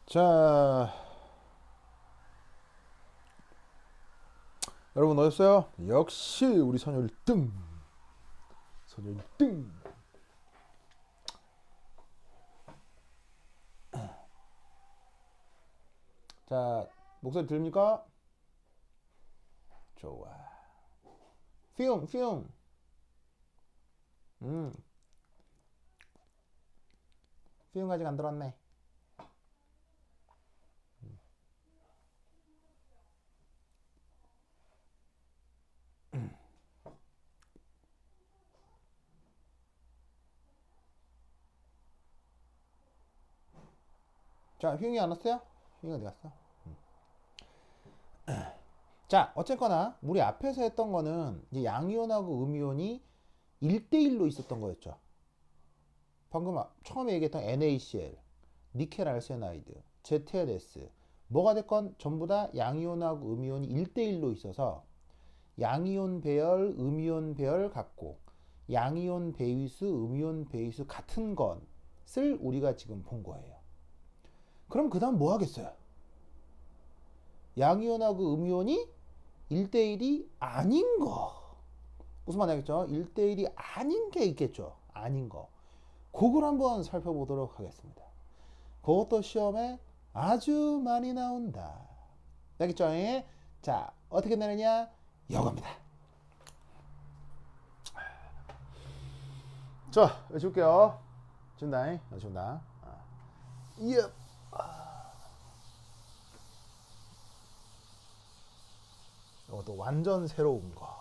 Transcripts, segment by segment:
자, 여러분 어딨어요? 역시 우리 선율 1등. 선율 1등. 자, 목소리 들립니까? 좋아. 퓨용, 퓨용. 음, 퓨용 아직 안 들었네. 자, 퓨용이 안 왔어요? 퓨용이 어디 갔어? 자, 어쨌거나 우리 앞에서 했던 거는 이제 양이온하고 음이온이 1대1로 있었던 거였죠. 방금 처음에 얘기했던 NaCl, 니켈 알세나이드, ZLS 뭐가 됐건 전부 다 양이온하고 음이온이 1대1로 있어서 양이온 배열, 음이온 배열 같고 양이온 배위수, 음이온 배위수 같은 것을 우리가 지금 본 거예요. 그럼 그 다음 뭐 하겠어요? 양이온하고 음이온이 1대1이 아닌 거. 무슨 말인지 알겠죠? 1대1이 아닌 게 있겠죠. 아닌 거. 그걸 한번 살펴보도록 하겠습니다. 그것도 시험에 아주 많이 나온다. 알겠죠? 자, 어떻게 내느냐? 이겁니다. 자, 외칠게요. 준다. 준다. 예. 이것도 완전 새로운 거.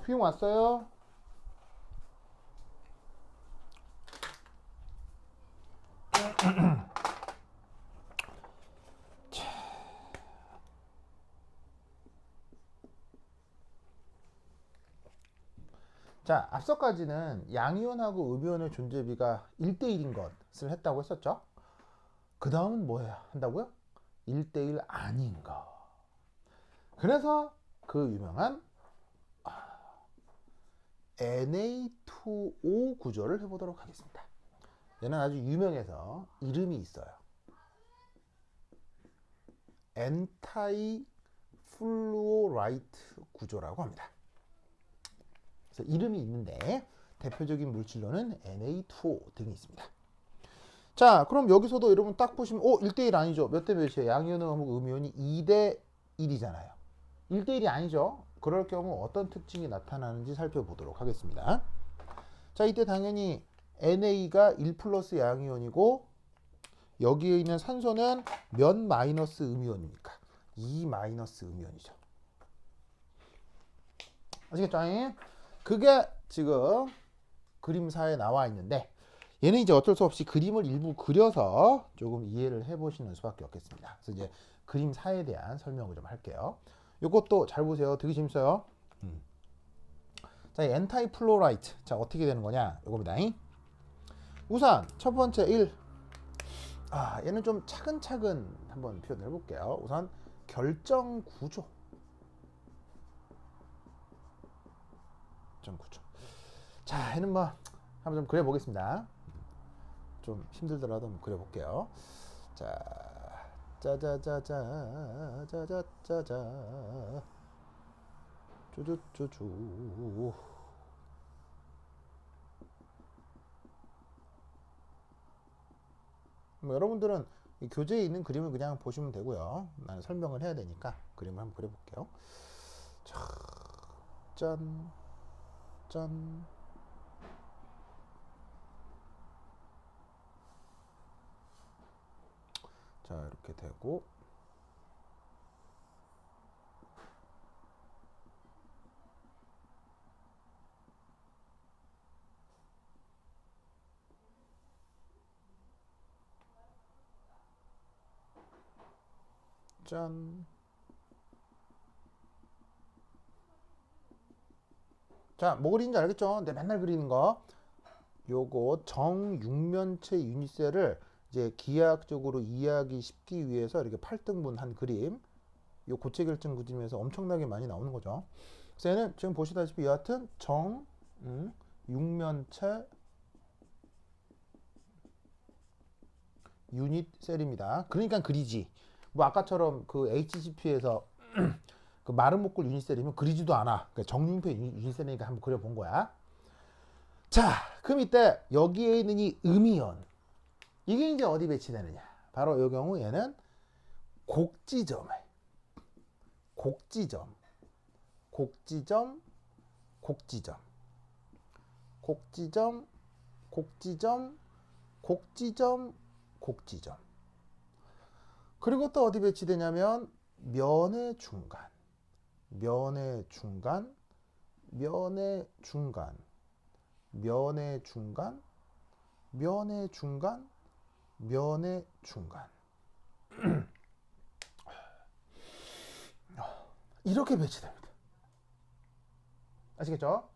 휘용 왔어요? 자, 앞서까지는 양이온하고 음이온의 존재비가 1대1인 것을 했다고 했었죠. 그 다음은 뭐 해야 한다고요? 1대1 아닌 거. 그래서 그 유명한 Na2O 구조를 해보도록 하겠습니다. 얘는 아주 유명해서 이름이 있어요. 엔타이 플루오라이트 구조라고 합니다. 그래서 이름이 있는데 대표적인 물질로는 Na2O 등이 있습니다. 자, 그럼 여기서도 여러분 딱 보시면 1대1 아니죠? 몇 대 몇이에요? 양이온하고 음이온이 2대1이잖아요. 1대1이 아니죠? 그럴 경우 어떤 특징이 나타나는지 살펴보도록 하겠습니다. 자, 이때 당연히 NA가 1 플러스 양이온이고 여기에 있는 산소는 몇 마이너스 음이온입니까? 2 마이너스 음이온이죠. 아시겠죠? 그게 지금 그림사에 나와 있는데 얘는 이제 어쩔 수 없이 그림을 일부 그려서 조금 이해를 해보시는 수밖에 없겠습니다. 그래서 이제 그림사에 대한 설명을 좀 할게요. 이것도 잘 보세요. 되게 재밌어요. 자, 엔타이 플로라이트. 자, 어떻게 되는 거냐? 이겁니다. 우선 첫 번째 1. 얘는 좀 차근차근 한번 표현을 해볼게요. 우선 결정 구조. 결정 구조. 자, 얘는 뭐 한번 좀 그려보겠습니다. 좀 힘들더라도 한번 그려볼게요. 자, 짜자자자, 짜자짜자, 쪼쪼쪼쪼. 뭐 여러분들은 이 교재에 있는 그림을 그냥 보시면 되고요. 나는 설명을 해야 되니까 그림을 한번 그려볼게요. 자, 짠, 짠. 자, 이렇게 되고 짠. 자, 뭐 그리는지 알겠죠? 내 맨날 그리는 거. 요거 정육면체 유닛셀을 이제 기하학적으로 이해하기 쉽기 위해서 이렇게 8등분 한 그림. 요 고체 결정 그림에서 엄청나게 많이 나오는 거죠. 그래서 얘는 지금 보시다시피 여하튼 육면체 유닛 셀입니다. 그러니까 그리지. 뭐 아까처럼 그 HCP에서 그 마른 목골 유닛 셀이면 그리지도 않아. 그러니까 정육면체 유닛 셀이니까 한번 그려본 거야. 자, 그럼 이때 여기에 있는 이 음이온 이게 이제 어디 배치되느냐? 바로 이 경우 얘는 곡지점에 곡지점, 곡지점, 곡지점, 곡지점, 곡지점, 곡지점, 곡지점. 그리고 또 어디 배치되냐면 면의 중간, 면의 중간, 면의 중간, 면의 중간, 면의 중간, 면의 중간. 이렇게 배치됩니다. 아시겠죠?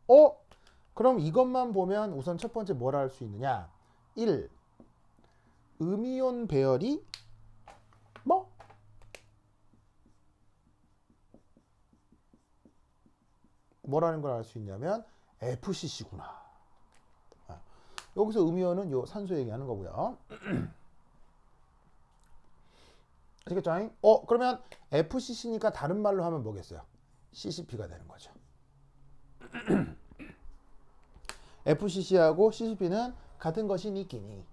그럼 이것만 보면 우선 첫 번째 뭐라 할 수 있느냐? 1. 음이온 배열이 뭐? 뭐라는 걸 알 수 있냐면 FCC구나. 여기서 음이온은 요 산소 얘기하는 거고요. 아시겠죠? 그러면 FCC니까 다른 말로 하면 뭐겠어요? CCP가 되는 거죠. FCC하고 CCP는 같은 것이 니끼니.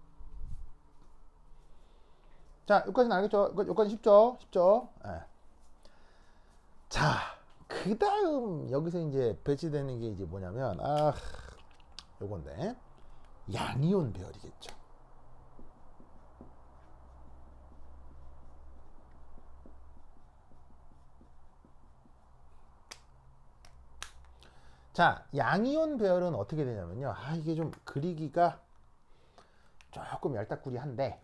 자, 여기까지는 알겠죠? 여기까지 쉽죠? 쉽죠? 네. 자, 그 다음 여기서 이제 배치되는 게 이제 뭐냐면 요건데 양이온 배열이겠죠. 자, 양이온 배열은 어떻게 되냐면요. 이게 좀 그리기가 조금 얄딱구리한데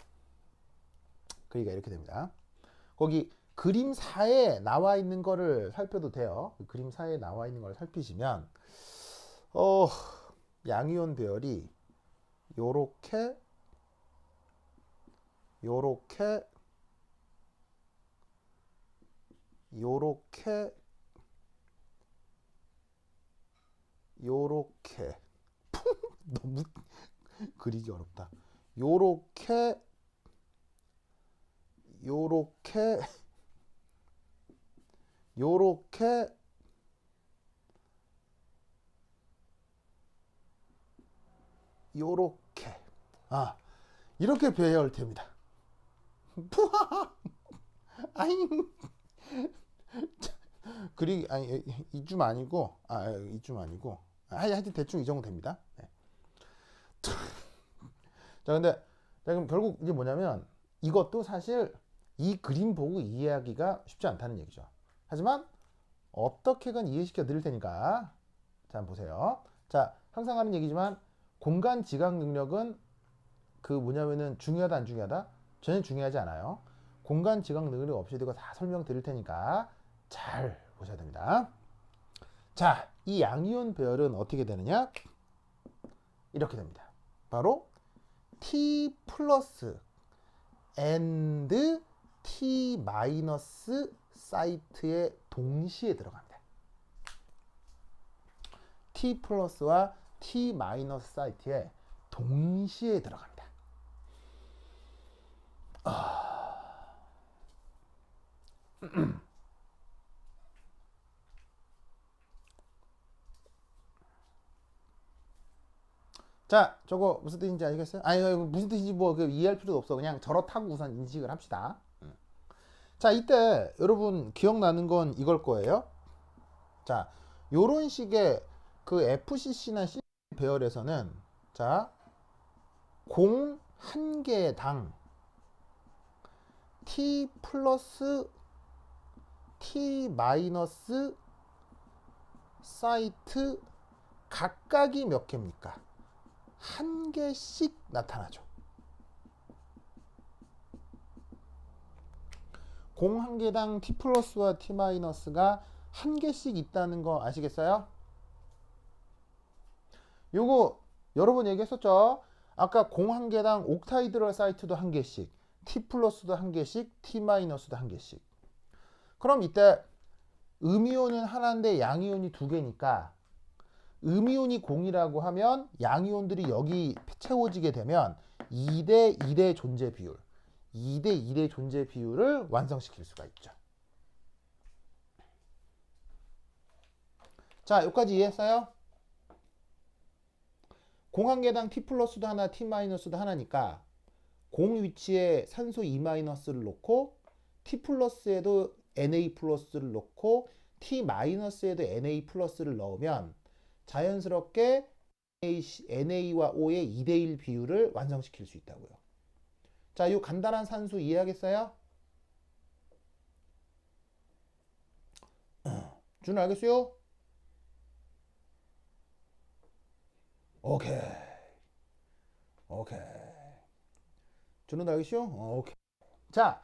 그리기가 이렇게 됩니다. 거기 그림사에 나와 있는 거를 살펴도 돼요. 그림사에 나와 있는 걸 살피시면 양이온 배열이 요렇게 요렇게 요렇게 요렇게 너무 그리기 어렵다. 요렇게 요렇게 요렇게 요렇게 이렇게 배열됩니다. 아잉 그리기 이쯤 아니고 이쯤 아니고 하여튼 대충 이 정도 됩니다. 네. 자, 근데 그럼 결국 이게 뭐냐면 이것도 사실 이 그림 보고 이해하기가 쉽지 않다는 얘기죠. 하지만 어떻게든 이해시켜 드릴 테니까 자, 한번 보세요. 자, 항상 하는 얘기지만 공간 지각 능력은 그 뭐냐면은 중요하다 안 중요하다? 전혀 중요하지 않아요. 공간 지각 능력 없이 이거 다 설명드릴 테니까 잘 보셔야 됩니다. 자, 이 양이온 배열은 어떻게 되느냐? 이렇게 됩니다. 바로 T 플러스 and T 마이너스 사이트에 동시에 들어갑니다. T 플러스와 T 마이너스 사이트에 동시에 들어갑니다. 자, 저거 무슨 뜻인지 아시겠어요? 무슨 뜻인지 뭐 이해할 필요도 없어. 그냥 저렇다고 우선 인식을 합시다. 자, 이때 여러분 기억나는 건 이걸 거예요. 자, 요런 식의 그 FCC나 CCP 배열에서는 자, 공 한 개당 T 플러스 T 마이너스 사이트 각각이 몇 개입니까? 한 개씩 나타나죠. 공 한 개당 t 플러스와 t 마이너스가 한 개씩 있다는 거 아시겠어요? 요거 여러 번 얘기했었죠. 아까 공 한 개당 옥타이드럴 사이트도 한 개씩, t 플러스도 한 개씩, t 마이너스도 한 개씩. 그럼 이때 음이온은 하나인데 양이온이 두 개니까 음이온이 공이라고 하면 양이온들이 여기 채워지게 되면 2대 1의 존재 비율, 2대 1의 존재 비율을 완성시킬 수가 있죠. 자, 여기까지 이해했어요? 공 한 개당 t 플러스도 하나, t 마이너스도 하나니까 공 위치에 산소 2 마이너스를 놓고 t 플러스에도 Na 플러스를 넣고 t 마이너스에도 Na 플러스를 넣으면 자연스럽게 NA와 O의 2대1 비율을 완성시킬 수 있다고요. 자, 이 간단한 산수 이해하겠어요? 준 알겠어요? 오케이. 준은 알겠어요? 오케이. 자,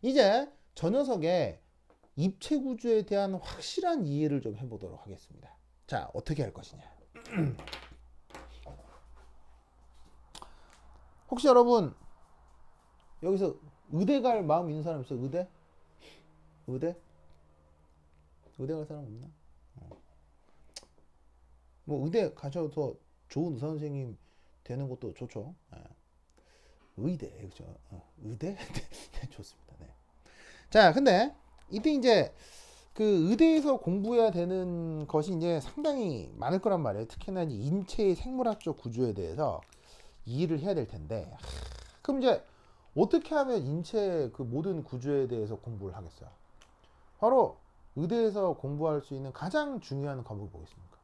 이제 저 녀석의 입체 구조에 대한 확실한 이해를 좀 해보도록 하겠습니다. 자, 어떻게 할 것이냐. 혹시 여러분 여기서 의대 갈 마음 있는 사람 있어요? 의대? 의대 갈 사람 없나? 뭐 의대 가셔서 좋은 의사 선생님 되는 것도 좋죠. 의대, 그죠? 의대? 네, 좋습니다. 네. 자, 근데 이때 이제 그 의대에서 공부해야 되는 것이 이제 상당히 많을 거란 말이에요. 특히나 이제 인체의 생물학적 구조에 대해서 이해를 해야 될 텐데, 그럼 이제 어떻게 하면 인체의 그 모든 구조에 대해서 공부를 하겠어요? 바로 의대에서 공부할 수 있는 가장 중요한 과목을 보겠습니다.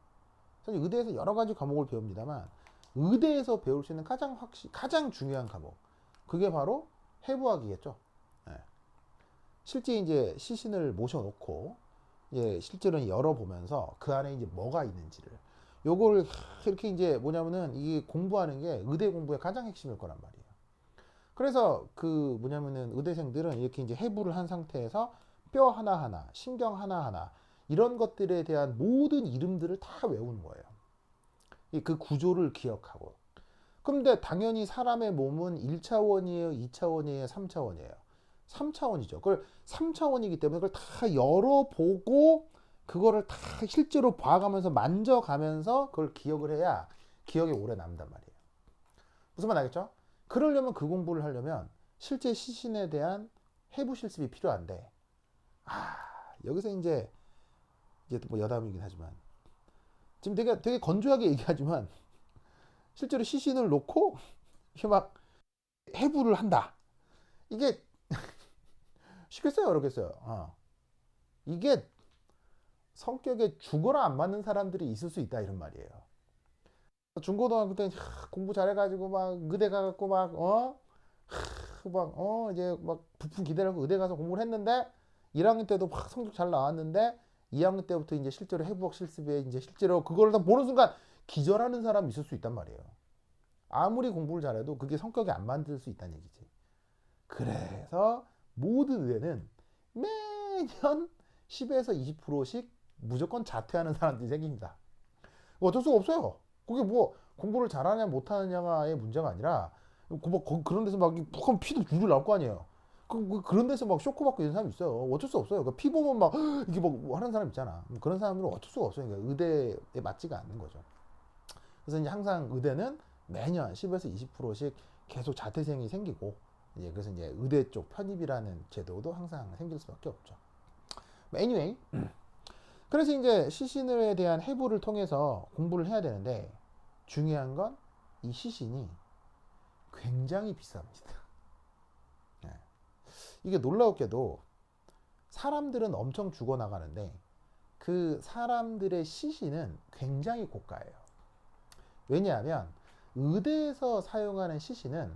사실 의대에서 여러 가지 과목을 배웁니다만 의대에서 배울 수 있는 가장 중요한 과목, 그게 바로 해부학이겠죠. 네. 실제 이제 시신을 모셔놓고 실제로는 열어보면서 그 안에 이제 뭐가 있는지를 요거를 이렇게 이제 뭐냐면은 이게 공부하는 게 의대 공부의 가장 핵심일 거란 말이에요. 그래서 그 뭐냐면은 의대생들은 이렇게 이제 해부를 한 상태에서 뼈 하나하나, 신경 하나하나 이런 것들에 대한 모든 이름들을 다 외우는 거예요. 그 구조를 기억하고. 근데 당연히 사람의 몸은 1차원이에요, 2차원이에요, 3차원이에요. 3차원이죠. 그걸 3차원이기 때문에 그걸 다 열어보고 그거를 다 실제로 봐가면서 만져가면서 그걸 기억을 해야 기억이 오래 남단 말이에요. 무슨 말 알겠죠? 그러려면 그 공부를 하려면 실제 시신에 대한 해부 실습이 필요한데, 여기서 이제 뭐 여담이긴 하지만 지금 되게 건조하게 얘기하지만 실제로 시신을 놓고 이렇게 막 해부를 한다. 이게 쉽겠어요, 어렵겠어요? 이게 성격에 죽어라 안 맞는 사람들이 있을 수 있다 이런 말이에요. 중고등학교 때 공부 잘해가지고 막 의대 가갖고 이제 막 부푼 기대를 하고 의대 가서 공부를 했는데 1학년 때도 막 성적 잘 나왔는데 2학년 때부터 이제 실제로 해부학 실습에 이제 실제로 그걸 다 보는 순간 기절하는 사람이 있을 수 있단 말이에요. 아무리 공부를 잘해도 그게 성격에 안 만들 수 있다는 얘기지. 그래서 모든 의대는 매년 10에서 20%씩 무조건 자퇴하는 사람들이 생깁니다. 어쩔 수가 없어요. 그게 뭐 공부를 잘하냐 못하느냐의 문제가 아니라 그런 데서 막 푹 피도 줄줄 나올 거 아니에요. 그런 데서 막 쇼크 받고 이런 사람이 있어요. 어쩔 수 없어요. 피 보면 막 이게 뭐 하는 사람 있잖아. 그런 사람들은 어쩔 수가 없어요. 그러니까 의대에 맞지가 않는 거죠. 그래서 이제 항상 의대는 매년 10에서 20%씩 계속 자퇴생이 생기고 그래서 이제 의대 쪽 편입이라는 제도도 항상 생길 수밖에 없죠. anyway, 그래서 이제 시신에 대한 해부를 통해서 공부를 해야 되는데 중요한 건 이 시신이 굉장히 비쌉니다. 이게 놀라웠게도 사람들은 엄청 죽어나가는데 그 사람들의 시신은 굉장히 고가예요. 왜냐하면 의대에서 사용하는 시신은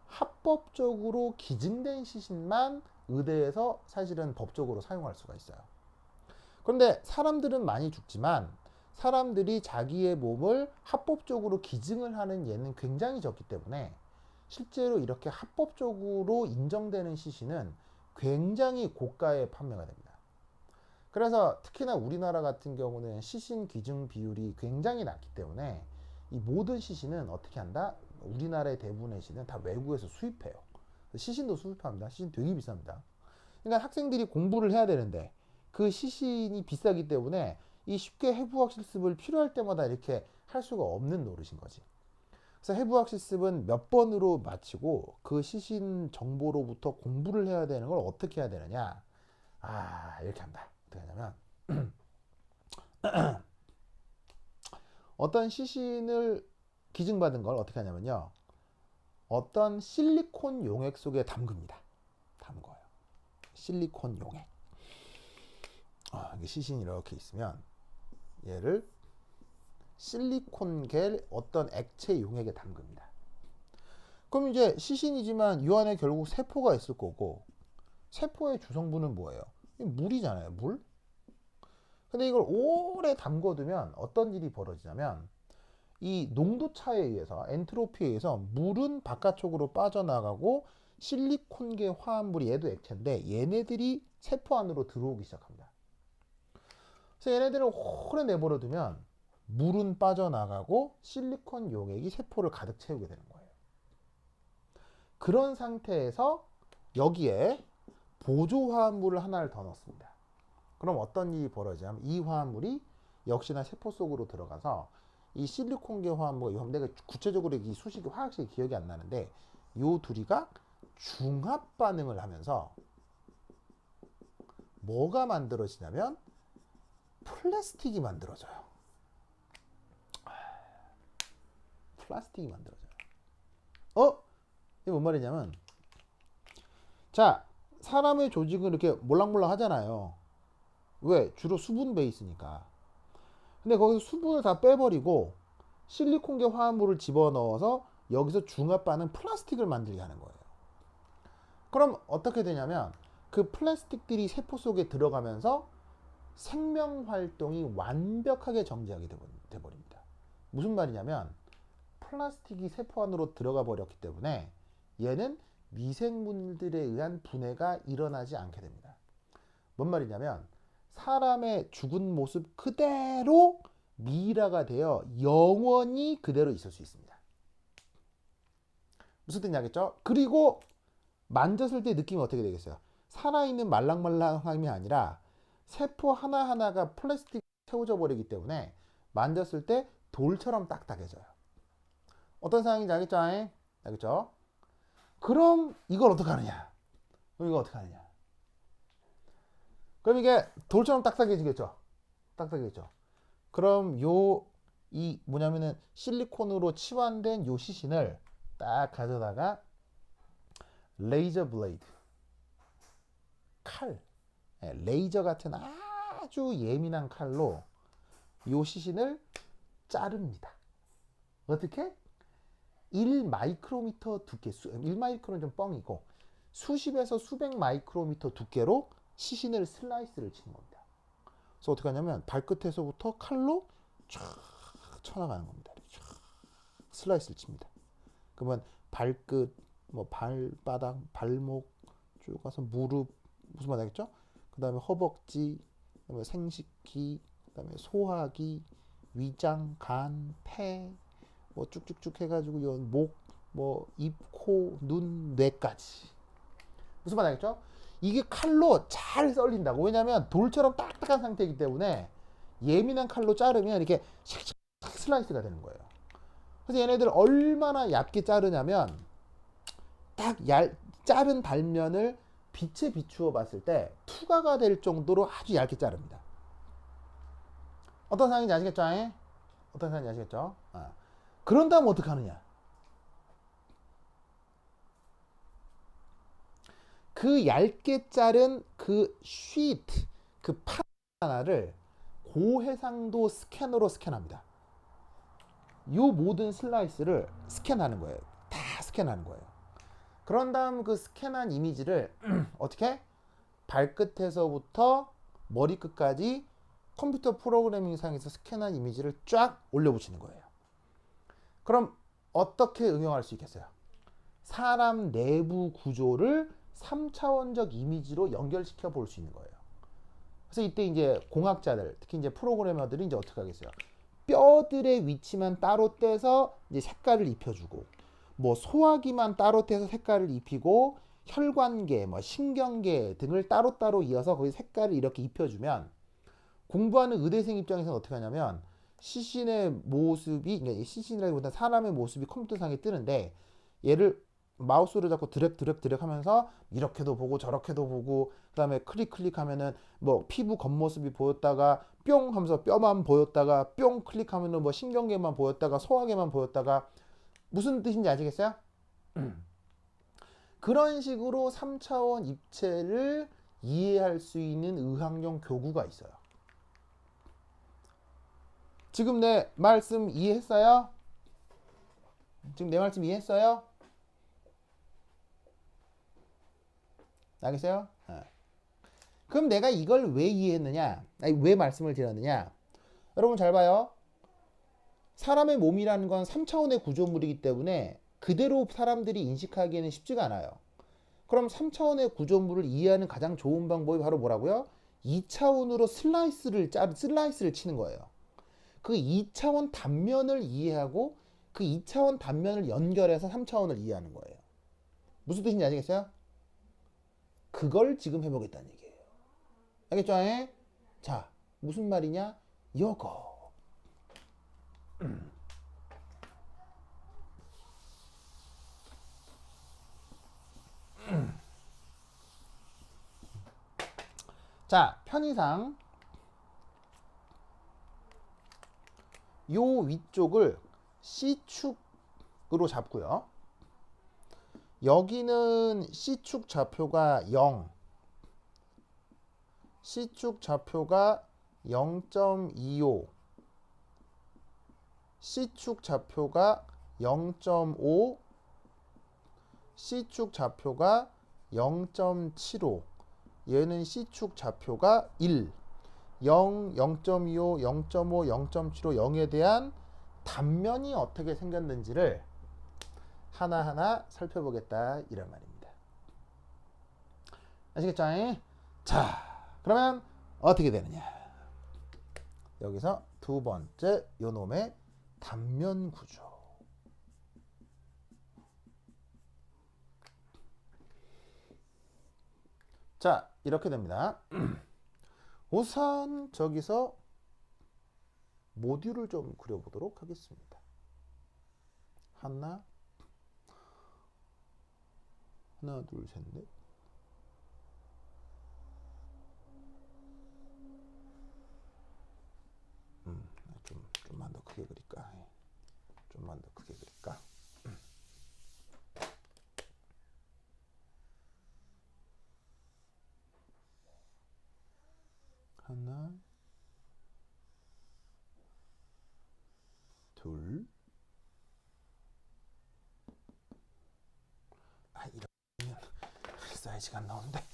합법적으로 기증된 시신만 의대에서 사실은 법적으로 사용할 수가 있어요. 그런데 사람들은 많이 죽지만 사람들이 자기의 몸을 합법적으로 기증을 하는 예는 굉장히 적기 때문에 실제로 이렇게 합법적으로 인정되는 시신은 굉장히 고가에 판매가 됩니다. 그래서 특히나 우리나라 같은 경우는 시신 기증 비율이 굉장히 낮기 때문에 이 모든 시신은 어떻게 한다? 우리나라의 대부분의 시신은 다 외국에서 수입해요. 시신도 수입합니다. 시신 되게 비쌉니다. 그러니까 학생들이 공부를 해야 되는데 그 시신이 비싸기 때문에 이 쉽게 해부학 실습을 필요할 때마다 이렇게 할 수가 없는 노릇인 거지. 그래서 해부학 실습은 몇 번으로 마치고 그 시신 정보로부터 공부를 해야 되는 걸 어떻게 해야 되느냐? 이렇게 한다. 어떻게 하냐면 어떤 시신을 기증받은 걸 어떻게 하냐면요. 어떤 실리콘 용액 속에 담깁니다. 담궈요. 실리콘 용액. 이게 시신이 이렇게 있으면 얘를 실리콘겔 어떤 액체 용액에 담깁니다. 그럼 이제 시신이지만 이 안에 결국 세포가 있을 거고 세포의 주성분은 뭐예요? 물이잖아요. 물. 근데 이걸 오래 담궈두면 어떤 일이 벌어지냐면 이 농도 차에 의해서 엔트로피에 의해서 물은 바깥쪽으로 빠져나가고 실리콘계 화합물이 얘도 액체인데 얘네들이 세포 안으로 들어오기 시작합니다. 그래서 얘네들을 오래 내버려 두면 물은 빠져나가고 실리콘 용액이 세포를 가득 채우게 되는 거예요. 그런 상태에서 여기에 보조 화합물을 하나를 더 넣습니다. 그럼 어떤 일이 벌어지냐면 이 화합물이 역시나 세포 속으로 들어가서 이 실리콘계 화합물, 내가 구체적으로 이 수식이 화학식이 기억이 안 나는데 요 둘이가 중합 반응을 하면서 뭐가 만들어지냐면 플라스틱이 만들어져요. 플라스틱이 만들어져요. 이게 뭔 말이냐면 자, 사람의 조직은 이렇게 몰랑몰랑 하잖아요. 왜? 주로 수분 베이스니까. 근데 거기서 수분을 다 빼버리고 실리콘계 화합물을 집어넣어서 여기서 중합 반응 플라스틱을 만들게 하는 거예요. 그럼 어떻게 되냐면 그 플라스틱들이 세포 속에 들어가면서 생명 활동이 완벽하게 정지하게 돼버립니다. 무슨 말이냐면 플라스틱이 세포 안으로 들어가 버렸기 때문에 얘는 미생물들에 의한 분해가 일어나지 않게 됩니다. 뭔 말이냐면 사람의 죽은 모습 그대로 미라가 되어 영원히 그대로 있을 수 있습니다. 무슨 뜻인지 알겠죠? 그리고 만졌을 때 느낌이 어떻게 되겠어요? 살아있는 말랑말랑함이 아니라 세포 하나하나가 플라스틱 채워져 버리기 때문에 만졌을 때 돌처럼 딱딱해져요. 어떤 상황인지 알겠죠? 알겠죠? 그럼 이걸 어떻게 하느냐? 그럼 이거 어떻게 하느냐? 그럼 이게 돌처럼 딱딱해지겠죠? 딱딱해지겠죠? 그럼 이 뭐냐면은 실리콘으로 치환된 요 시신을 딱 가져다가 레이저 블레이드 칼, 레이저 같은 아주 예민한 칼로 요 시신을 자릅니다. 어떻게? 1마이크로미터 두께, 1마이크로는 좀 뻥이고 수십에서 수백 마이크로미터 두께로 시신을 슬라이스를 치는 겁니다. 그래서 어떻게 하냐면 발끝에서부터 칼로 쫙 쳐나가는 겁니다. 쫙 슬라이스를 칩니다. 그러면 발끝, 뭐 발바닥, 발목 쭉 가서 무릎, 무슨 말 알겠죠? 그 다음에 허벅지, 그다음에 생식기, 그 다음에 소화기, 위장, 간, 폐, 뭐 쭉쭉쭉 해가지고 목, 뭐 입, 코, 눈, 뇌까지. 무슨 말 알겠죠? 이게 칼로 잘 썰린다고. 왜냐면 돌처럼 딱딱한 상태이기 때문에 예민한 칼로 자르면 이렇게 샥샥 슬라이스가 되는 거예요. 그래서 얘네들 얼마나 얇게 자르냐면 딱 자른 단면을 빛에 비추어 봤을 때 투과가 될 정도로 아주 얇게 자릅니다. 어떤 상황인지 아시겠죠? 어떤 상황인지 아시겠죠? 그런 다음 어떻게 하느냐? 그 얇게 자른 그 시트, 그 판 하나를 고해상도 스캐너로 스캔합니다. 이 모든 슬라이스를 스캔하는 거예요. 다 스캔하는 거예요. 그런 다음 그 스캔한 이미지를 어떻게? 발끝에서부터 머리끝까지 컴퓨터 프로그래밍상에서 스캔한 이미지를 쫙 올려붙이는 거예요. 그럼 어떻게 응용할 수 있겠어요? 사람 내부 구조를 3차원적 이미지로 연결시켜 볼 수 있는 거예요. 그래서 이때 이제 공학자들, 특히 이제 프로그래머들이 이제 어떻게 하겠어요? 뼈들의 위치만 따로 떼서 이제 색깔을 입혀주고, 뭐 소화기만 따로 떼서 색깔을 입히고, 혈관계, 뭐 신경계 등을 따로따로 이어서 거기 색깔을 이렇게 입혀주면 공부하는 의대생 입장에서는 어떻게 하냐면 시신의 모습이, 그러니까 시신이라기보다 사람의 모습이 컴퓨터상에 뜨는데 얘를 마우스로 잡고 드래ግ 하면서 이렇게도 보고 저렇게도 보고 그 다음에 클릭 하면은 뭐 피부 겉모습이 보였다가 뿅 하면서 뼈만 보였다가 뿅 클릭하면은 뭐 신경계만 보였다가 소화계만 보였다가 무슨 뜻인지 아시겠어요? 그런 식으로 3차원 입체를 이해할 수 있는 의학용 교구가 있어요. 지금 내 말씀 이해했어요? 지금 내 말씀 이해했어요? 알겠어요? 그럼 내가 이걸 왜 이해했느냐? 아니, 왜 말씀을 드렸느냐? 여러분 잘 봐요. 사람의 몸이라는 건 3차원의 구조물이기 때문에 그대로 사람들이 인식하기에는 쉽지가 않아요. 그럼 3차원의 구조물을 이해하는 가장 좋은 방법이 바로 뭐라고요? 2차원으로 슬라이스를 치는 거예요. 그 2차원 단면을 이해하고 그 2차원 단면을 연결해서 3차원을 이해하는 거예요. 무슨 뜻인지 아시겠어요? 그걸 지금 해보겠다는 얘기예요. 알겠죠? 자, 무슨 말이냐? 요거. 자, 편의상 요 위쪽을 C축으로 잡고요. 여기는 C축 좌표가 0, C축 좌표가 0.25, C축 좌표가 0.5, C축 좌표가 0.75, 얘는 C축 좌표가 1, 0, 0.25, 0.5, 0.75, 0에 대한 단면이 어떻게 생겼는지를 하나하나 살펴보겠다 이런 말입니다. 아시겠죠? 자, 그러면 어떻게 되느냐? 여기서 두 번째 요놈의 단면 구조. 자, 이렇게 됩니다. 우선 저기서 모듈을 좀 그려보도록 하겠습니다. 하나, 둘, 셋, 넷. 좀만 더 크게 그릴까? 좀만 더 크게 그릴까? 하나, 둘. 이러면 사이즈가 안 나오는데.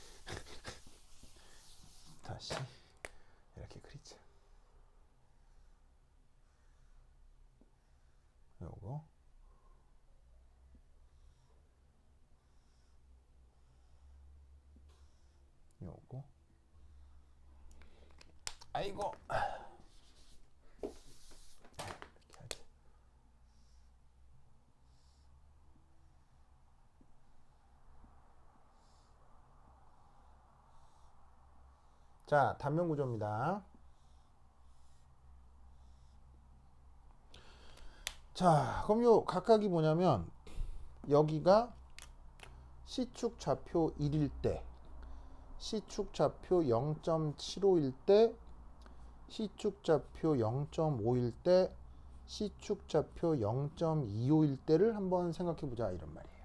다시 이렇게 그리자. 요거. 요거. 아이고. 자, 단면 구조입니다. 자, 그럼 요 각각이 뭐냐면 여기가 C축 좌표 1일 때, C축 좌표 0.75일 때, C축 좌표 0.5일 때, C축 좌표 0.25일 때를 한번 생각해 보자 이런 말이에요.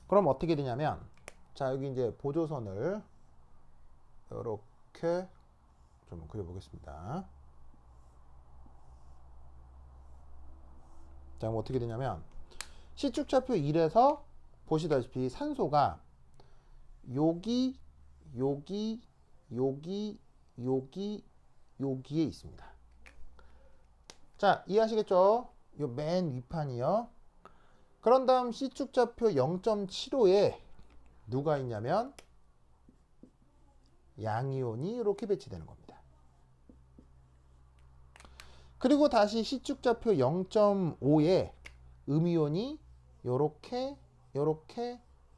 그럼 어떻게 되냐면 자, 여기 이제 보조선을 이렇게 좀 그려 보겠습니다. 자, 그럼 어떻게 되냐면 C축 좌표 1에서 보시다시피 산소가 여기에 있습니다. 자, 이해하시겠죠? 요 맨 윗판이요. 그런 다음 C축좌표 0.75에 누가 있냐면 양이온이 이렇게 배치되는 겁니다. 그리고 다시 C축좌표 0.5에 음이온이 요렇게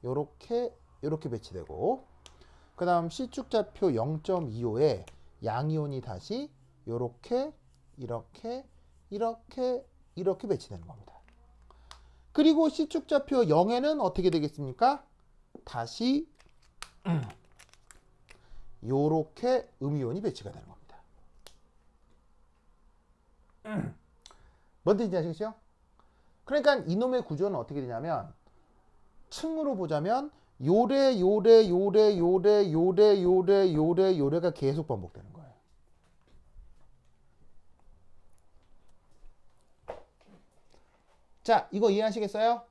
요렇게 배치되고, 그 다음 C축좌표 0.25에 양이온이 다시 요렇게 이렇게 배치되는 겁니다. 그리고 C축좌표 0에는 어떻게 되겠습니까? 다시 요렇게 음이온이 배치가 되는 겁니다. 뭔 뜻인지 아시겠죠? 그러니까 이놈의 구조는 어떻게 되냐면, 층으로 보자면 요래가 계속 반복되는 거예요. 자, 이거 이해하시겠어요?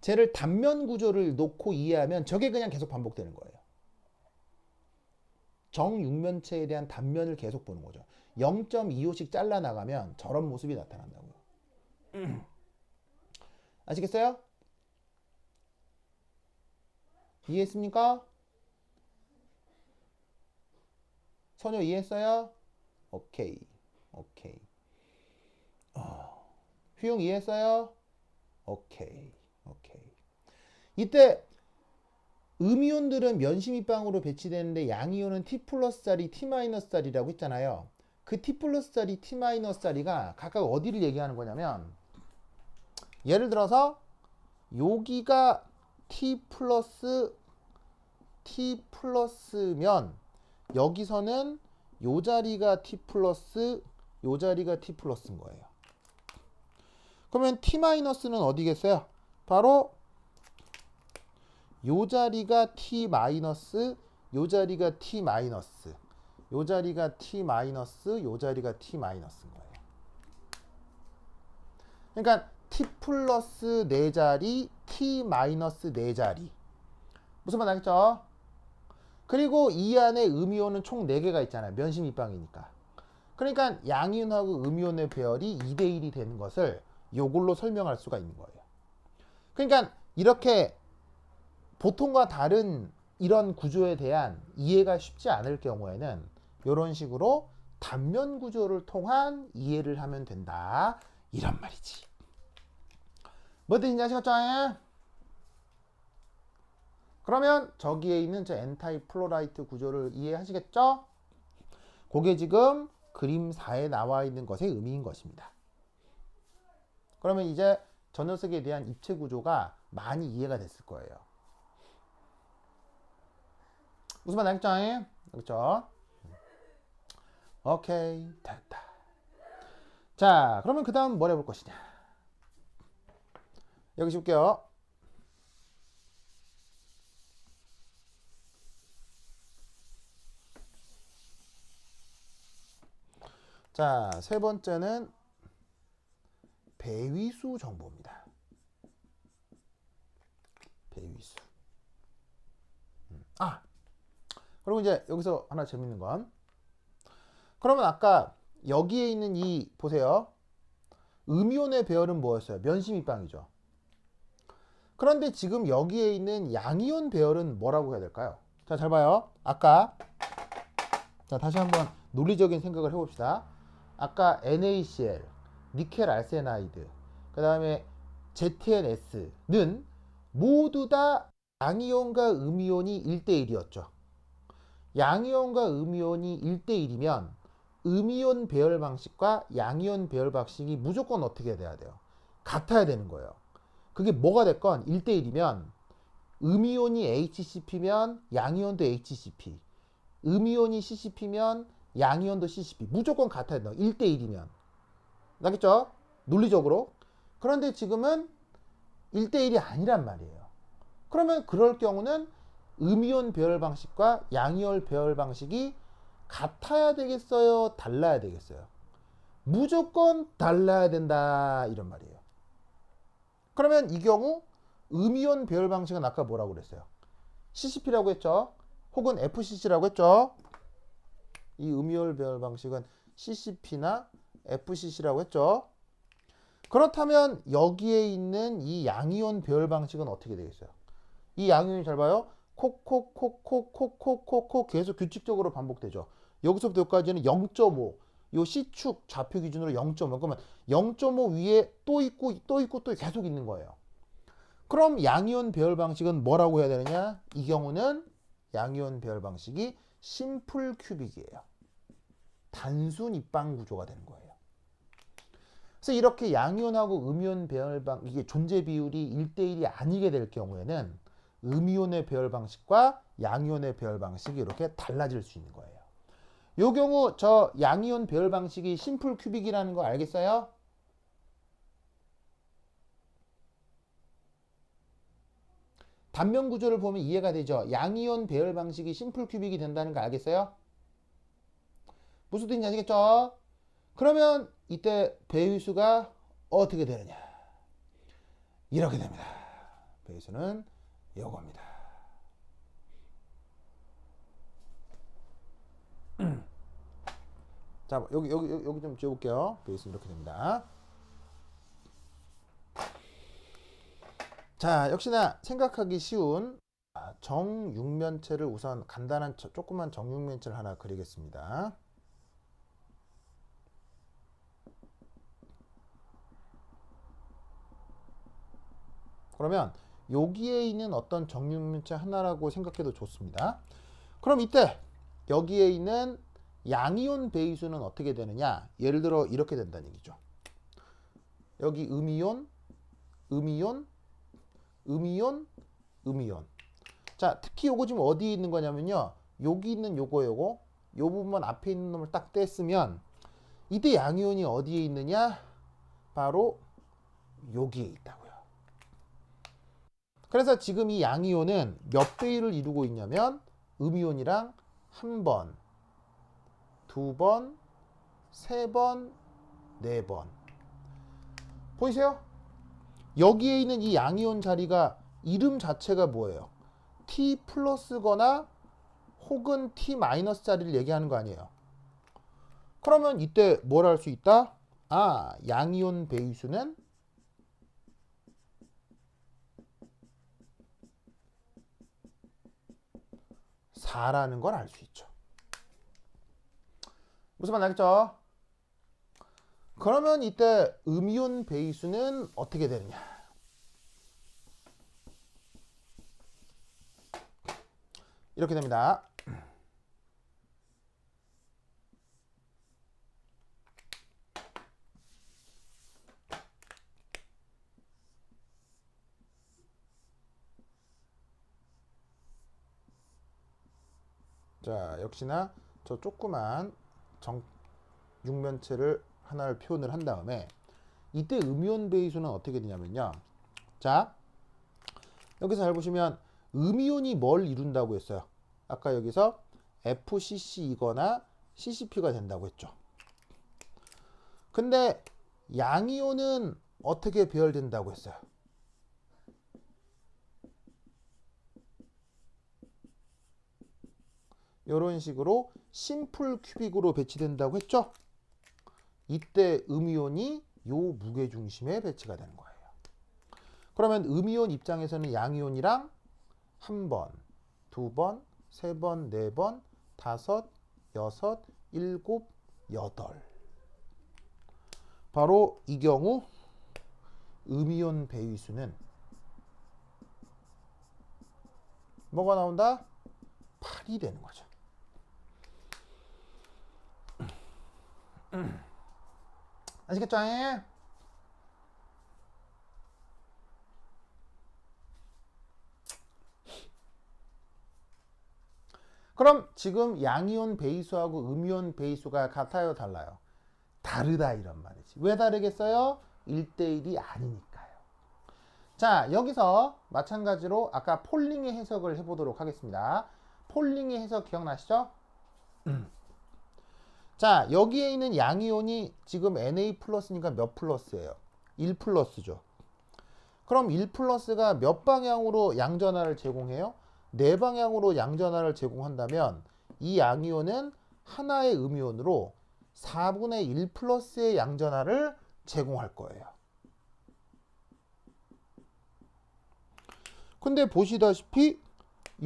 쟤를 단면 구조를 놓고 이해하면 저게 그냥 계속 반복되는 거예요. 정육면체에 대한 단면을 계속 보는 거죠. 0.25씩 잘라나가면 저런 모습이 나타난다고요. 아시겠어요? 이해했습니까? 선효 이해했어요? 오케이. 휘용 이해했어요? 오케이. 이때 음이온들은 면심입방으로 배치되는데 양이온은 T 플러스 자리, T 마이너스 자리라고 했잖아요. 그 T 플러스 자리, T 마이너스 자리가 각각 어디를 얘기하는 거냐면, 예를 들어서 여기가 T 플러스면 여기서는 요 자리가 T 플러스, 요 자리가 T 플러스인 거예요. 그러면 T 마이너스는 어디겠어요? 바로 요 자리가 T 마이너스, 요 자리가 T 마이너스, 요 자리가 T 마이너스, 요 자리가 T 마이너스인 거예요. 그러니까 T 플러스 4자리, T 마이너스 4자리. 무슨 말 알겠죠? 그리고 이 안에 음이온은 총 4개가 있잖아요. 면심입방이니까. 그러니까 양이온하고 음이온의 배열이 2대1이 되는 것을 요걸로 설명할 수가 있는 거예요. 그러니까 이렇게 보통과 다른 이런 구조에 대한 이해가 쉽지 않을 경우에는 이런 식으로 단면 구조를 통한 이해를 하면 된다, 이런 말이지. 뭐 뜻인지 아시겠죠? 그러면 저기에 있는 저 N타입 플로라이트 구조를 이해하시겠죠? 그게 지금 그림 4에 나와 있는 것의 의미인 것입니다. 그러면 이제 저 녀석에 대한 입체 구조가 많이 이해가 됐을 거예요. 무슨 말 알겠죠? 그렇죠? 오케이, 됐다. 자, 그러면 그 다음 뭘 해볼 것이냐. 여기 볼게요. 자, 세 번째는 배위수 정보입니다. 배위수. 그리고 이제 여기서 하나 재밌는 건, 그러면 아까 여기에 있는 이 보세요. 음이온의 배열은 뭐였어요? 면심입방이죠. 그런데 지금 여기에 있는 양이온 배열은 뭐라고 해야 될까요? 자, 잘 봐요. 아까, 자, 다시 한번 논리적인 생각을 해봅시다. 아까 NaCl, 니켈 알세나이드, 그 다음에 ZnS는 모두 다 양이온과 음이온이 1대1이었죠. 양이온과 음이온이 1대1이면 음이온 배열 방식과 양이온 배열 방식이 무조건 어떻게 돼야 돼요? 같아야 되는 거예요. 그게 뭐가 됐건 1대1이면 음이온이 HCP면 양이온도 HCP, 음이온이 CCP면 양이온도 CCP, 무조건 같아야 돼요. 1대1이면. 알겠죠? 논리적으로. 그런데 지금은 1대1이 아니란 말이에요. 그러면 그럴 경우는 음이온 배열 방식과 양이온 배열 방식이 같아야 되겠어요? 달라야 되겠어요? 무조건 달라야 된다, 이런 말이에요. 그러면 이 경우 음이온 배열 방식은 아까 뭐라고 그랬어요? CCP라고 했죠? 혹은 FCC라고 했죠? 이 음이온 배열 방식은 CCP나 FCC라고 했죠? 그렇다면 여기에 있는 이 양이온 배열 방식은 어떻게 되겠어요? 이 양이온이 잘 봐요. 콕콕콕콕콕콕콕콕 계속 규칙적으로 반복되죠. 여기서부터 여기까지는 0.5. 요 C축 좌표 기준으로 0.5. 그러면 0.5 위에 또 있고 또 있고 또 계속 있는 거예요. 그럼 양이온 배열 방식은 뭐라고 해야 되느냐? 이 경우는 양이온 배열 방식이 심플 큐빅이에요. 단순 입방 구조가 되는 거예요. 그래서 이렇게 양이온하고 음이온 배열 방 이게 존재 비율이 1대1이 아니게 될 경우에는 음이온의 배열 방식과 양이온의 배열 방식이 이렇게 달라질 수 있는 거예요. 요 경우 저 양이온 배열 방식이 심플 큐빅이라는 거 알겠어요? 단면 구조를 보면 이해가 되죠. 양이온 배열 방식이 심플 큐빅이 된다는 거 알겠어요? 무슨 뜻인지 아시겠죠? 그러면 이때 배위수가 어떻게 되느냐? 이렇게 됩니다. 배위수는 요겁니다. 자, 여기 좀 지워볼게요. 배위수는 이렇게 됩니다. 자, 역시나 생각하기 쉬운 정육면체를 우선 간단한 조그만 정육면체를 하나 그리겠습니다. 그러면 여기에 있는 어떤 정육면체 하나라고 생각해도 좋습니다. 그럼 이때 여기에 있는 양이온 배위수는 어떻게 되느냐? 예를 들어 이렇게 된다는 얘기죠. 여기 음이온, 음이온, 음이온, 음이온. 자, 특히 요거 지금 어디에 있는 거냐면요. 여기 있는 요거 요 부분만 앞에 있는 놈을 딱 뗐으면 이때 양이온이 어디에 있느냐? 바로 여기에 있다고요. 그래서 지금 이 양이온은 몇 배율을 이루고 있냐면 음이온이랑 한 번, 두 번, 세 번, 네 번. 보이세요? 여기에 있는 이 양이온 자리가 이름 자체가 뭐예요? T 플러스거나 혹은 T 마이너스 자리를 얘기하는 거 아니에요. 그러면 이때 뭘 할 수 있다? 아, 양이온 배위수는 4라는 걸 알 수 있죠. 무슨 말 알겠죠? 그러면 이때 음이온 배위수는 어떻게 되느냐? 이렇게 됩니다. 자, 역시나 저 조그만 육면체를 하나를 표현을 한 다음에 이때 음이온 배위수는 어떻게 되냐면요. 자, 여기서 잘 보시면 음이온이 뭘 이룬다고 했어요? 아까 여기서 FCC이거나 CCP가 된다고 했죠. 근데 양이온은 어떻게 배열된다고 했어요? 이런 식으로 심플 큐빅으로 배치된다고 했죠. 이때 음이온이 요 무게중심에 배치가 되는 거예요. 그러면 음이온 입장에서는 양이온이랑 한 번, 두 번, 세 번, 네 번, 다섯, 여섯, 일곱, 여덟. 바로 이 경우 음이온 배위수는 뭐가 나온다? 8이 되는 거죠. 아시겠죠? 그럼 지금 양이온 배위수하고 음이온 배위수가 같아요, 달라요? 다르다 이런 말이지. 왜 다르겠어요? 1대1이 아니니까요. 자, 여기서 마찬가지로 아까 폴링의 해석을 해보도록 하겠습니다. 폴링의 해석 기억나시죠? 자, 여기에 있는 양이온이 지금 Na 플러스니까 몇 플러스예요? 1 플러스죠. 그럼 1 플러스가 몇 방향으로 양전하를 제공해요? 4방향으로 양전하를 제공한다면 이 양이온은 하나의 음이온으로 4분의 1 플러스의 양전하를 제공할 거예요. 근데 보시다시피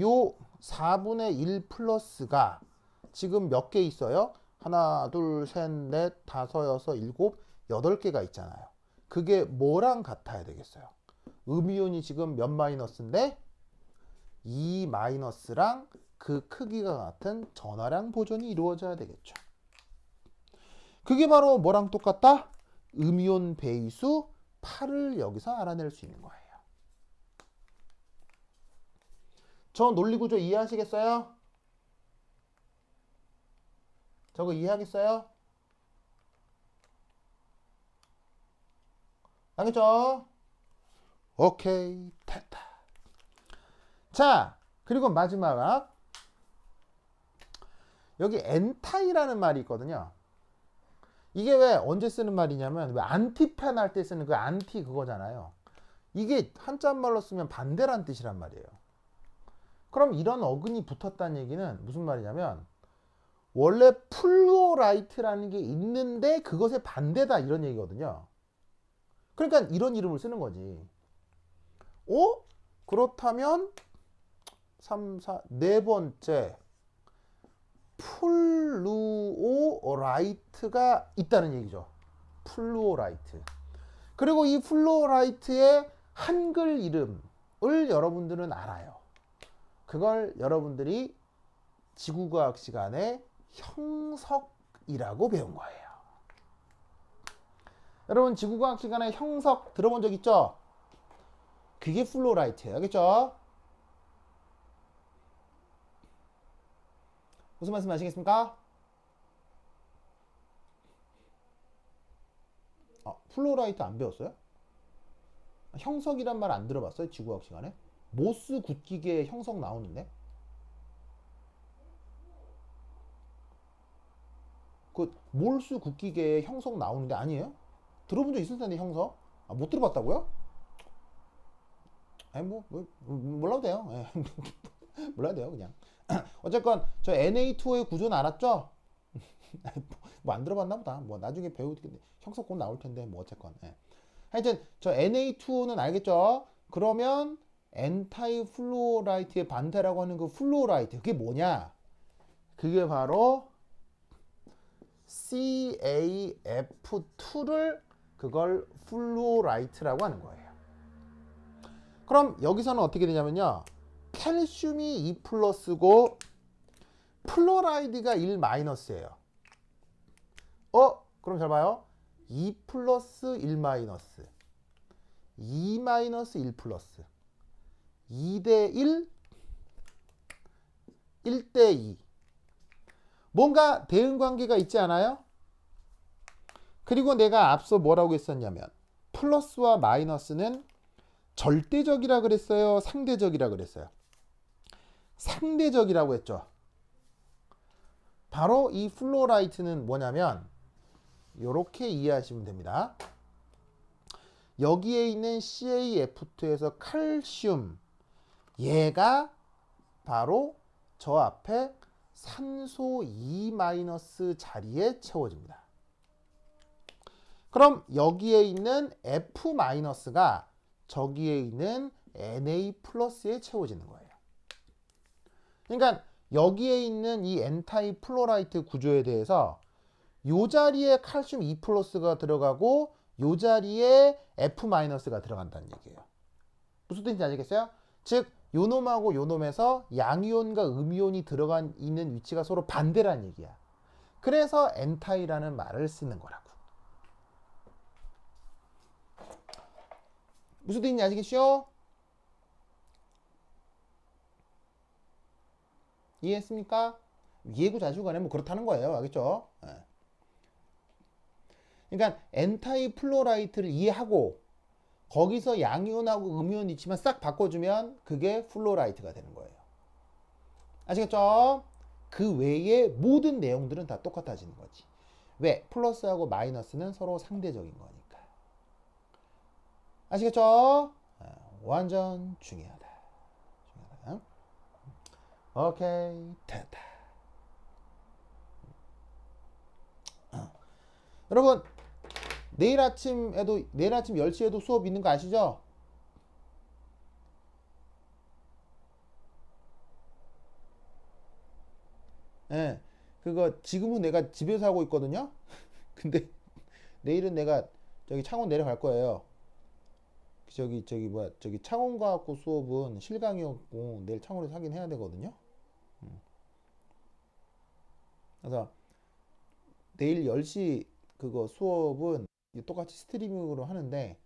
요 4분의 1 플러스가 지금 몇 개 있어요? 하나, 둘, 셋, 넷, 다섯, 여섯, 일곱, 8개가 있잖아요. 그게 뭐랑 같아야 되겠어요? 음이온이 지금 몇 마이너스인데 2 마이너스랑 그 크기가 같은 전화량 보존이 이루어져야 되겠죠. 그게 바로 뭐랑 똑같다? 음이온 배수 8을 여기서 알아낼 수 있는 거예요. 저 논리구조 이해하시겠어요? 저거 이해하겠어요? 알겠죠? 오케이, 됐다. 자, 그리고 마지막 여기 엔타이라는 말이 있거든요. 이게 왜 언제 쓰는 말이냐면 왜 안티펜 할 때 쓰는 그 안티 그거잖아요. 이게 한자말로 쓰면 반대란 뜻이란 말이에요. 그럼 이런 어근이 붙었다는 얘기는 무슨 말이냐면 원래 플루어라이트라는 게 있는데 그것의 반대다 이런 얘기거든요. 그러니까 이런 이름을 쓰는 거지. 그렇다면 3, 4, 네 번째 플루오라이트가 있다는 얘기죠. 플루오라이트. 그리고 이 플루오라이트의 한글 이름을 여러분들은 알아요. 그걸 여러분들이 지구과학 시간에 형석이라고 배운 거예요. 여러분 지구과학 시간에 형석 들어본 적 있죠? 그게 플루오라이트예요. 알겠죠? 무슨 말씀 아시겠습니까? 플루오라이트 안 배웠어요? 형석이란 말 안 들어봤어요? 지구과학 시간에? 모스 굳기계 형석 나오는데? 그 몰수 굳기계 형석 나오는데 아니에요? 들어본 적 있을 텐데 형석? 못 들어봤다고요? 아니 몰라도 돼요. 몰라도 돼요 그냥. 어쨌건 저 Na2의 구조는 알았죠? 뭐 안 들어봤나 보다. 뭐 나중에 배우게 형석 곧 나올 텐데 뭐 어쨌건. 하여튼 저 Na2는 알겠죠? 그러면 엔타이 플루오라이트의 반대라고 하는 그 플루오라이트 그게 뭐냐? 그게 바로 CaF2를 그걸 플루오라이트라고 하는 거예요. 그럼 여기서는 어떻게 되냐면요. 칼슘이 2 플러스고 플로라이드가 1 마이너스예요. 그럼 잘 봐요. 2 플러스 1 마이너스 2 마이너스 1 플러스 2대 1 1대 2 뭔가 대응관계가 있지 않아요? 그리고 내가 앞서 뭐라고 했었냐면 플러스와 마이너스는 절대적이라 그랬어요? 상대적이라 그랬어요? 상대적이라고 했죠. 바로 이 플로라이트는 뭐냐면 이렇게 이해하시면 됩니다. 여기에 있는 CaF2에서 칼슘 얘가 바로 저 앞에 산소 2- 자리에 채워집니다. 그럼 여기에 있는 F- 저기에 있는 Na 플러스에 채워지는 거예요. 그러니까 여기에 있는 이 엔타이 플로라이트 구조에 대해서 이 자리에 칼슘 2 플러스가 들어가고 이 자리에 F- 들어간다는 얘기예요. 무슨 뜻인지 아시겠어요? 즉 요 놈하고 요 놈에서 양이온과 음이온이 들어간 있는 위치가 서로 반대란 얘기야. 그래서 엔타이라는 말을 쓰는 거라고. 무슨 뜻인지 아시겠죠? 이해했습니까? 이해고 자주간에 뭐 그렇다는 거예요. 알겠죠? 그러니까 엔타이 플로라이트를 이해하고 거기서 양이온하고 음이온 있지만 싹 바꿔주면 그게 플로라이트가 되는 거예요. 아시겠죠? 그 외에 모든 내용들은 다 똑같아지는 거지. 왜? 플러스하고 마이너스는 서로 상대적인 거니까. 아시겠죠? 완전 중요하다. 오케이, 됐다. 여러분 내일 아침 10시에도 수업 있는 거 아시죠? 예. 그거 지금은 내가 집에서 하고 있거든요. 근데 내일은 내가 저기 창원 내려갈 거예요. 저기 뭐야 저기 창원과학고 수업은 실강이었고 내일 창원에서 하긴 해야 되거든요. 그래서 내일 10시 그거 수업은 똑같이 스트리밍으로 하는데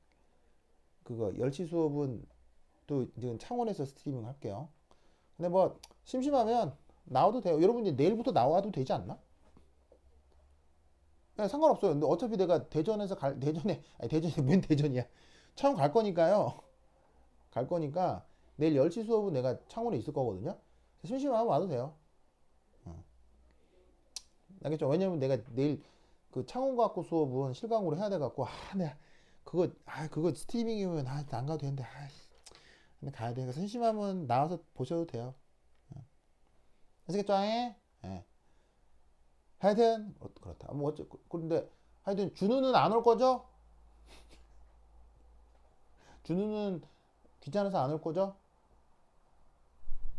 그거 10시 수업은 또 지금 창원에서 스트리밍 할게요. 근데 뭐 심심하면 나와도 돼요. 여러분이 내일부터 나와도 되지 않나? 네, 상관없어요. 근데 어차피 내가 대전에서 대전에 아니 대전이 웬 대전이야. 창원 갈 거니까요. 갈 거니까 내일 10시 수업은 내가 창원에 있을 거거든요. 심심하면 와도 돼요. 알겠죠? 왜냐면 내가 내일 그 창원과학고 수업은 실강으로 해야 돼 갖고 내가 그거 스트리밍이면 안 가도 되는데 근데 가야 돼. 그래서 심심하면 나와서 보셔도 돼요. 아시겠죠? 예. 예. 하여튼 그렇다. 뭐 그런데 하여튼 준우는 안 올 거죠? 준우는 귀찮아서 안 올 거죠?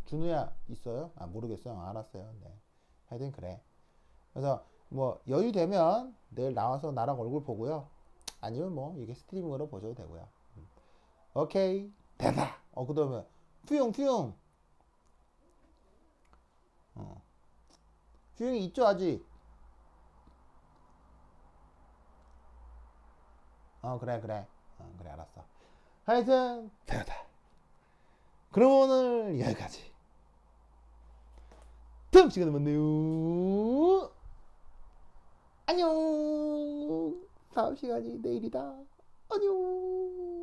준우야 있어요? 아 모르겠어요. 알았어요. 네. 하여튼 그래. 그래서 뭐 여유 되면 내일 나와서 나랑 얼굴 보고요. 아니면 뭐 이게 스트리밍으로 보셔도 되고요. 오케이 됐다. 그다음에 퓨용 퓨용이 있죠 아직. 그래 그래 알았어. 하여튼 됐다. 그럼 오늘 여기까지. 다음 시간에 만나요. 안녕. 다음 시간이 내일이다. 안녕.